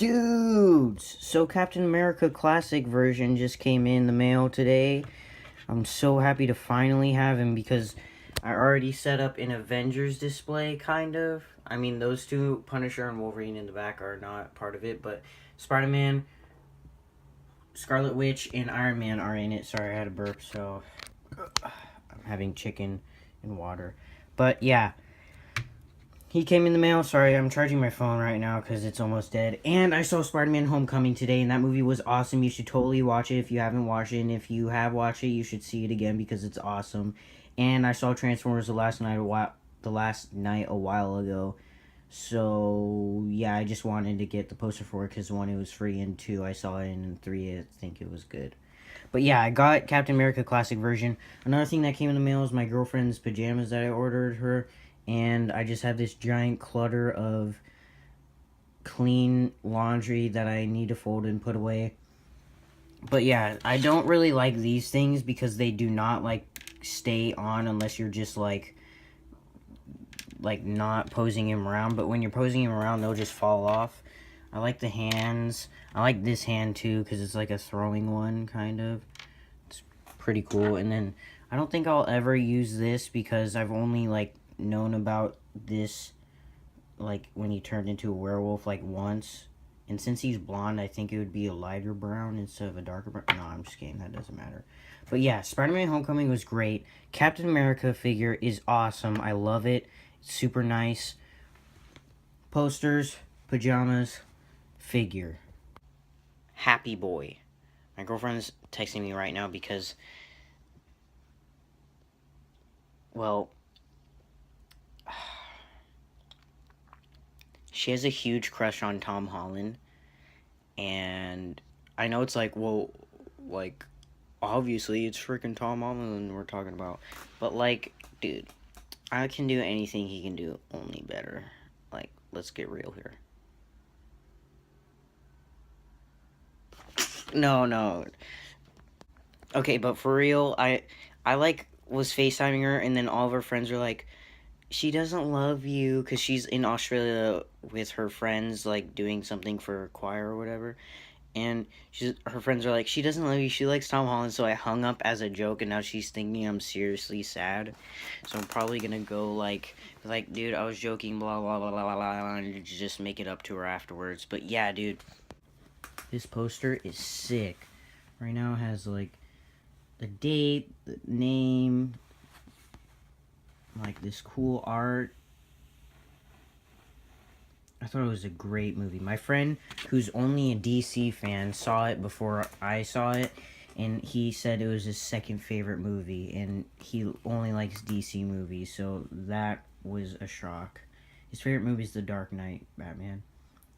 Dudes! So Captain America Classic version just came in the mail today. I'm so happy to finally have him because I already set up an Avengers display, kind of. I mean, those two, Punisher and Wolverine in the back, are not part of it, but Spider-Man, Scarlet Witch, and Iron Man are in it. Sorry, I had a burp, so I'm having chicken and water. But yeah, he came in the mail. Sorry, I'm charging my phone right now because it's almost dead. And I saw Spider-Man Homecoming today, and that movie was awesome. You should totally watch it if you haven't watched it. And if you have watched it, you should see it again because it's awesome. And I saw Transformers the last night a while ago. So yeah, I just wanted to get the poster for it because one, it was free, and two, I saw it, and three, I think it was good. But yeah, I got Captain America Classic version. Another thing that came in the mail is my girlfriend's pajamas that I ordered her. And I just have this giant clutter of clean laundry that I need to fold and put away. But yeah, I don't really like these things because they do not like stay on unless you're just like not posing him around. But when you're posing him around, they'll just fall off. I like the hands. I like this hand too because it's like a throwing one, kind of. It's pretty cool. And then I don't think I'll ever use this because I've only like known about this like when he turned into a werewolf like once, and since he's blonde, I think it would be a lighter brown instead of a darker brown. No, I'm just kidding, that doesn't matter. But yeah, Spider-Man Homecoming was great. Captain America figure is awesome. I love it. It's super nice. Posters, pajamas, figure. Happy boy. My girlfriend's texting me right now because, well, she has a huge crush on Tom Holland, and I know it's like, well, like, obviously it's freaking Tom Holland we're talking about, but like, dude, I can do anything he can do, only better. Like, let's get real here. No. Okay, but for real, I like was FaceTiming her, and then all of her friends were like, she doesn't love you because she's in Australia with her friends, like doing something for choir or whatever. And her friends are like, she doesn't love you, she likes Tom Holland. So I hung up as a joke, and now she's thinking I'm seriously sad. So I'm probably gonna go like, dude, I was joking, blah blah blah blah blah, blah, and just make it up to her afterwards. But yeah, dude, this poster is sick. Right now it has like the date, the name, like this cool art. I thought it was a great movie. My friend, who's only a DC fan, saw it before I saw it, and he said it was his second favorite movie, and he only likes DC movies, so that was a shock. His favorite movie is The Dark Knight, Batman,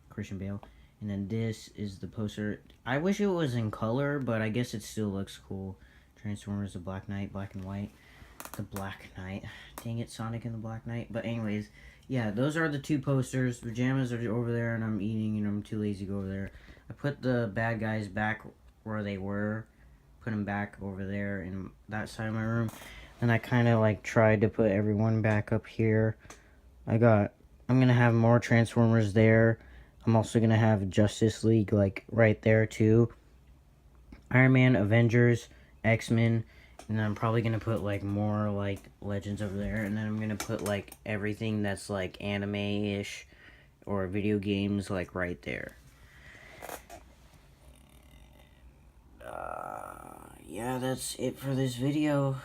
Christian Bale. And then this is the poster. I wish it was in color, but I guess it still looks cool. Transformers, The Black Knight, black and white. The Black Knight. Dang it, Sonic and the Black Knight. But anyways, yeah, those are the two posters. Pajamas are over there, and I'm eating, and I'm too lazy to go over there. I put the bad guys back where they were. Put them back over there in that side of my room. And I kind of, like, tried to put everyone back up here. I'm going to have more Transformers there. I'm also going to have Justice League, like, right there, too. Iron Man, Avengers, X-Men. And then I'm probably going to put, like, more, like, Legends over there. And then I'm going to put, like, everything that's, like, anime-ish or video games, like, right there. Yeah, that's it for this video.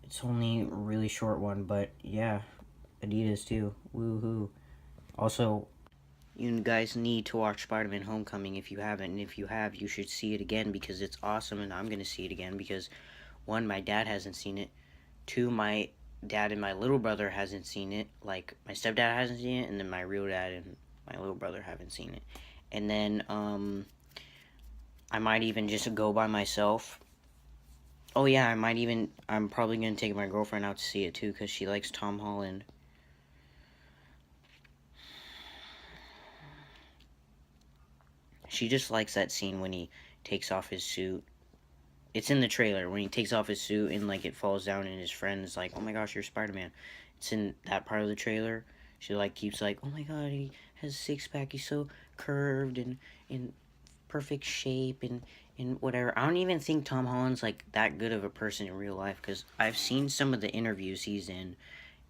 It's only a really short one, but, yeah. Adidas, too. Woohoo. Also, you guys need to watch Spider-Man Homecoming if you haven't. And if you have, you should see it again because it's awesome. And I'm going to see it again because, one, my dad hasn't seen it. Two, my dad and my little brother hasn't seen it. Like, my stepdad hasn't seen it. And then my real dad and my little brother haven't seen it. And then, I might even just go by myself. Oh, yeah, I'm probably going to take my girlfriend out to see it, too, because she likes Tom Holland. She just likes that scene when he takes off his suit. It's in the trailer, when he takes off his suit and, like, it falls down and his friend is like, oh my gosh, you're Spider-Man. It's in that part of the trailer. she like keeps like, oh my god, he has a six-pack, he's so curved and in perfect shape and whatever. I don't even think Tom Holland's like that good of a person in real life, because I've seen some of the interviews he's in,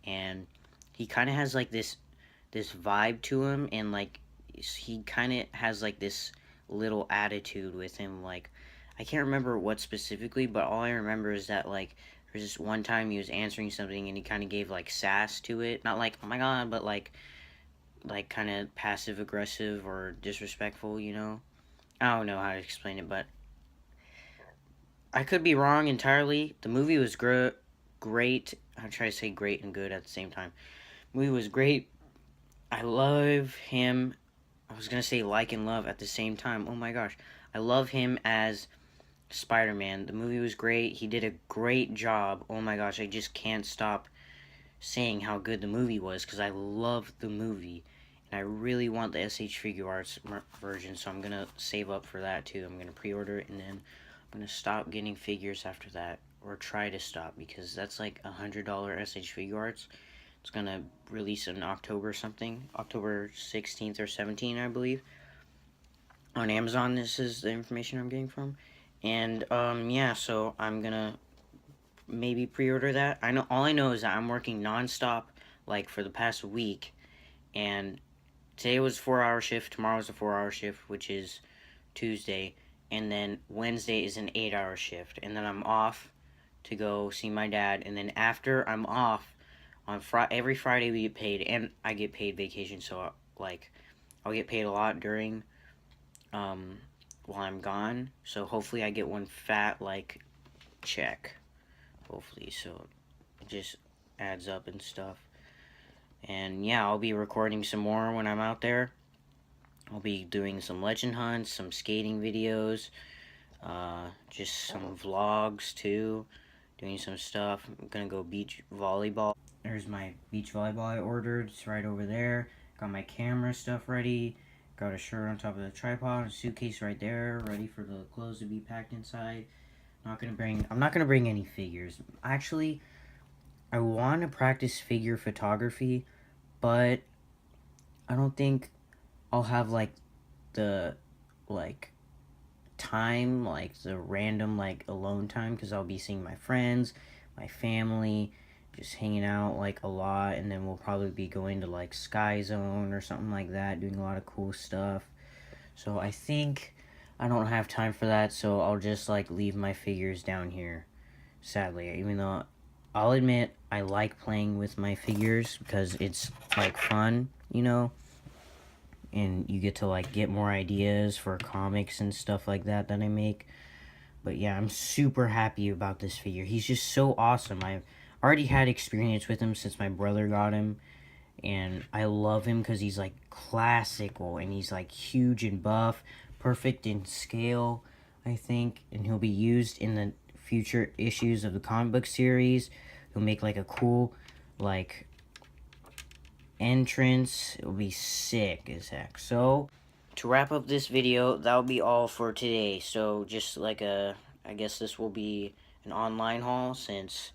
and he kind of has like this vibe to him, and like he kind of has like this little attitude with him. Like, I can't remember what specifically, but all I remember is that like there's this one time he was answering something and he kind of gave like sass to it, not like oh my god, but like kind of passive aggressive or disrespectful, you know. I don't know how to explain it, but I could be wrong entirely. The movie was great. I'm trying to say great and good at the same time. The movie was great. I love him. I was gonna say like and love at the same time. Oh my gosh. I love him as Spider-Man. The movie was great. He did a great job. Oh my gosh, I just can't stop saying how good the movie was, because I love the movie. And I really want the SH Figure Arts version, so I'm gonna save up for that too. I'm gonna pre-order it, and then I'm gonna stop getting figures after that. Or try to stop, because that's like $100 SH Figure Arts. It's gonna release in October something, October 16th or 17th, I believe, on Amazon. This is the information I'm getting from, and yeah, so I'm gonna maybe pre-order that. All I know is that I'm working nonstop, like for the past week, and today was a 4-hour shift, tomorrow is a 4-hour shift, which is Tuesday, and then Wednesday is an 8-hour shift, and then I'm off to go see my dad, and then after I'm off, on every Friday we get paid, and I get paid vacation, so like I'll get paid a lot during while I'm gone. So hopefully I get one fat like check, hopefully, so it just adds up and stuff. And yeah, I'll be recording some more when I'm out there. I'll be doing some legend hunts, some skating videos, just some vlogs too, doing some stuff. I'm gonna go beach volleyball. There's my beach volleyball I ordered. It's right over there. Got my camera stuff ready. Got a shirt on top of the tripod. A suitcase right there, ready for the clothes to be packed inside. I'm not gonna bring any figures. Actually, I want to practice figure photography, but I don't think I'll have like the like time, like the random like alone time, because I'll be seeing my friends, my family, just hanging out like a lot, and then we'll probably be going to like Sky Zone or something like that, doing a lot of cool stuff. So I think I don't have time for that, so I'll just like leave my figures down here, sadly, even though I'll admit I like playing with my figures because it's like fun, you know, and you get to like get more ideas for comics and stuff like that I make. But yeah, I'm super happy about this figure. He's just so awesome. I've already had experience with him since my brother got him, and I love him because he's like classical, and he's like huge and buff, perfect in scale, I think, and he'll be used in the future issues of the comic book series. He'll make like a cool like entrance. It'll be sick as heck. So to wrap up this video, that'll be all for today. So just like I guess this will be an online haul, since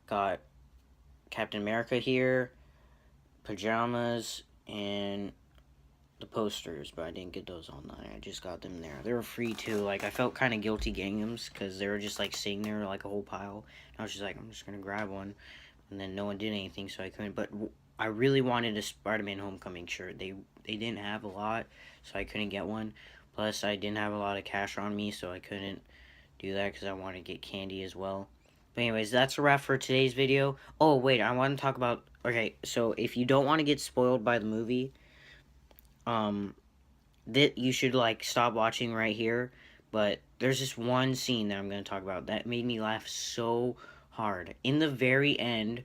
got Captain America here, pajamas, and the posters, but I didn't get those online. I just got them there. They were free too. Like, I felt kind of guilty getting them because they were just like sitting there like a whole pile. And I was just like, I'm just gonna grab one, and then no one did anything, so I couldn't. But I really wanted a Spider-Man Homecoming shirt. They didn't have a lot, so I couldn't get one. Plus, I didn't have a lot of cash on me, so I couldn't do that because I wanted to get candy as well. But anyways, that's a wrap for today's video. Oh, wait, I want to talk about... Okay, so if you don't want to get spoiled by the movie, that you should, like, stop watching right here. But there's this one scene that I'm going to talk about that made me laugh so hard. In the very end,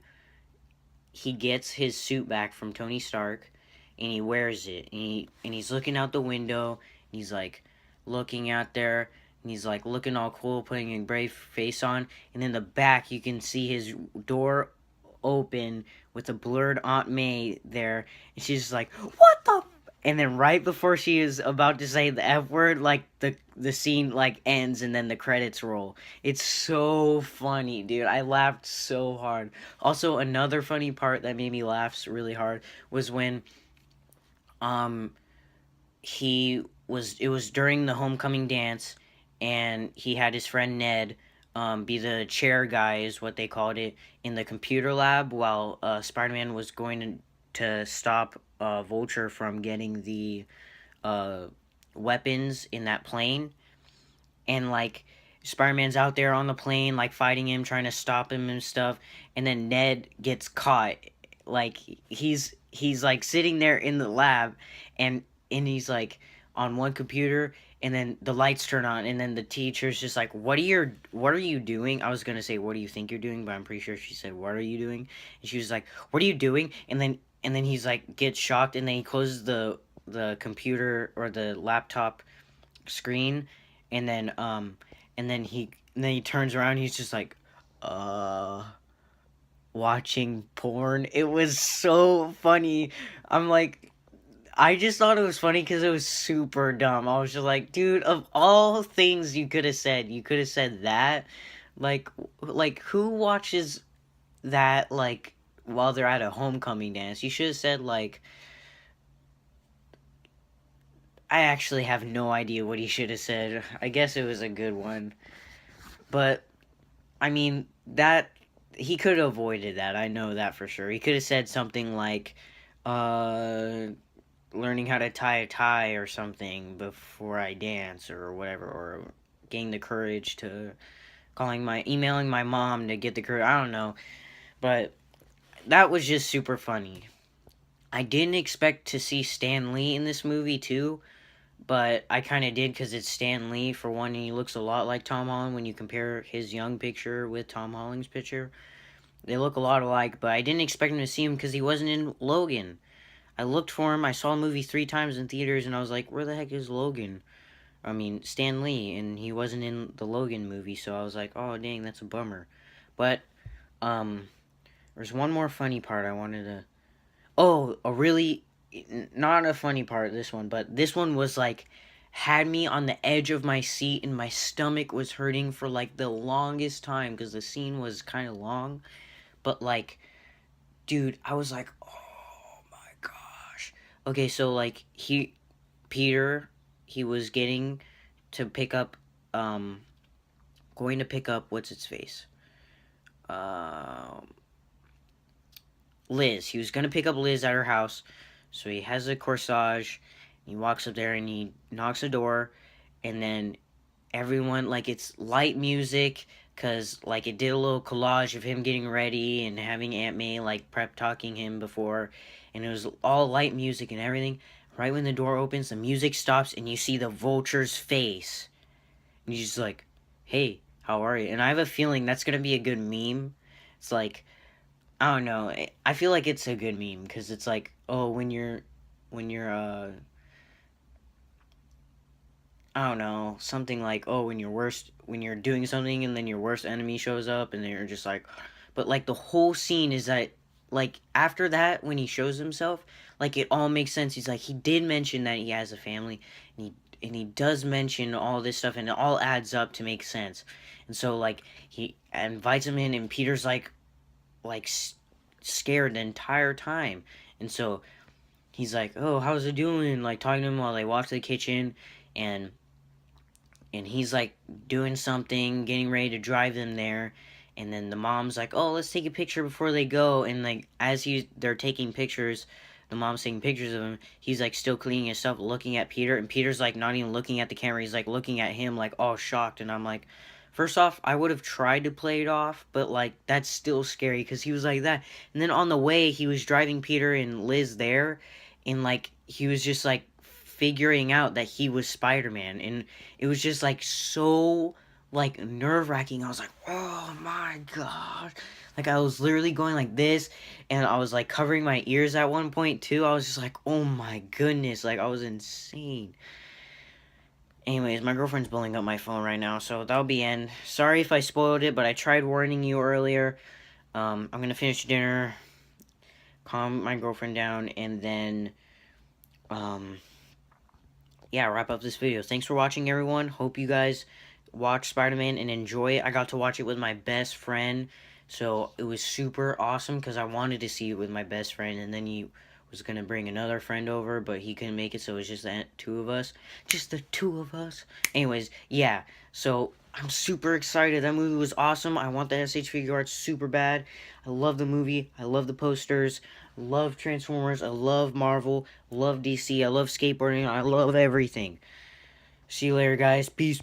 he gets his suit back from Tony Stark, and he wears it, and he's looking out the window, and he's, like, looking out there, and he's like looking all cool, putting a brave face on, and in the back you can see his door open with a blurred Aunt May there, and she's just like, what the and then right before she is about to say the F word, like the scene like ends and then the credits roll. It's so funny, dude. I laughed so hard. Also, another funny part that made me laugh really hard was when um it was during the homecoming dance, and he had his friend Ned be the chair guy, is what they called it, in the computer lab while Spider-Man was going to stop Vulture from getting the uh, weapons in that plane. And like Spider-Man's out there on the plane like fighting him, trying to stop him and stuff, and then Ned gets caught. Like he's like sitting there in the lab, and he's like on one computer, and then the lights turn on, and then the teacher's just like, what are you doing? I was gonna say, what do you think you're doing, but I'm pretty sure she said, what are you doing? And she was like, what are you doing? And then he's like gets shocked, and then he closes the computer or the laptop screen, and then and then he turns around, he's just like uh watching porn. It was so funny. I'm like, I just thought it was funny because it was super dumb. I was just like, dude, of all things you could have said that. Like who watches that like while they're at a homecoming dance? You should have said like, I actually have no idea what he should have said. I guess it was a good one. But I mean, that he could have avoided that. I know that for sure. He could have said something like uh learning how to tie a tie or something before I dance or whatever, or gain the courage to emailing my mom to get the courage. I don't know, but that was just super funny. I didn't expect to see Stan Lee in this movie too, but I kind of did because it's Stan Lee for one, and he looks a lot like Tom Holland when you compare his young picture with Tom Holland's picture. They look a lot alike, but I didn't expect him to see him because he wasn't in Logan. I looked for him. I saw the movie 3 times in theaters, and I was like, where the heck is Logan? I mean, Stan Lee, and he wasn't in the Logan movie, so I was like, oh, dang, that's a bummer. But, um, there's one more funny part I wanted to... Oh, a really... Not a funny part, this one, but this one was, like, had me on the edge of my seat, and my stomach was hurting for, like, the longest time, because the scene was kind of long, but, like, dude, I was like, oh my gosh. Okay, so like Peter, he was getting to pick up, going to pick up what's its face, um, Liz. He was gonna pick up Liz at her house, so he has a corsage. He walks up there and he knocks the door, and then everyone, like, it's light music because like it did a little collage of him getting ready and having Aunt May like prep talking him before, and it was all light music and everything. Right when the door opens, the music stops and you see the Vulture's face, and he's just like, hey, how are you? And I have a feeling that's gonna be a good meme. It's like, I don't know, I feel like it's a good meme because it's like, oh, when you're I don't know, something like, oh, when you're doing something and then your worst enemy shows up and you're just like, but like the whole scene is that, like, after that, when he shows himself, like, it all makes sense. He's like, he did mention that he has a family, and he does mention all this stuff, and it all adds up to make sense. And so, like, he invites him in, and Peter's like, scared the entire time. And so, he's like, oh, how's it doing? Like, talking to him while they walk to the kitchen, and he's like doing something, getting ready to drive them there, and then the mom's like, "Oh, let's take a picture before they go." And like as they're taking pictures, the mom's taking pictures of him. He's like still cleaning himself, looking at Peter, and Peter's like not even looking at the camera. He's like looking at him, like all shocked. And I'm like, first off, I would have tried to play it off, but like that's still scary because he was like that. And then on the way, he was driving Peter and Liz there, and like he was just like figuring out that he was Spider-Man, and it was just like so like nerve-wracking. I was like, oh my god. Like I was literally going like this, and I was like covering my ears at one point too. I was just like, oh my goodness, like I was insane. Anyways, my girlfriend's blowing up my phone right now, so that'll be end. Sorry if I spoiled it, but I tried warning you earlier. I'm gonna finish dinner, calm my girlfriend down, and then yeah, wrap up this video. Thanks for watching, everyone. Hope you guys watch Spider-Man and enjoy it. I got to watch it with my best friend, so it was super awesome because I wanted to see it with my best friend, and then he was going to bring another friend over, but he couldn't make it, so it was just the two of us. Just the two of us. Anyways, yeah, so I'm super excited. That movie was awesome. I want the SH figure art super bad. I love the movie. I love the posters. I love Transformers. I love Marvel. I love DC. I love skateboarding. I love everything. See you later, guys. Peace.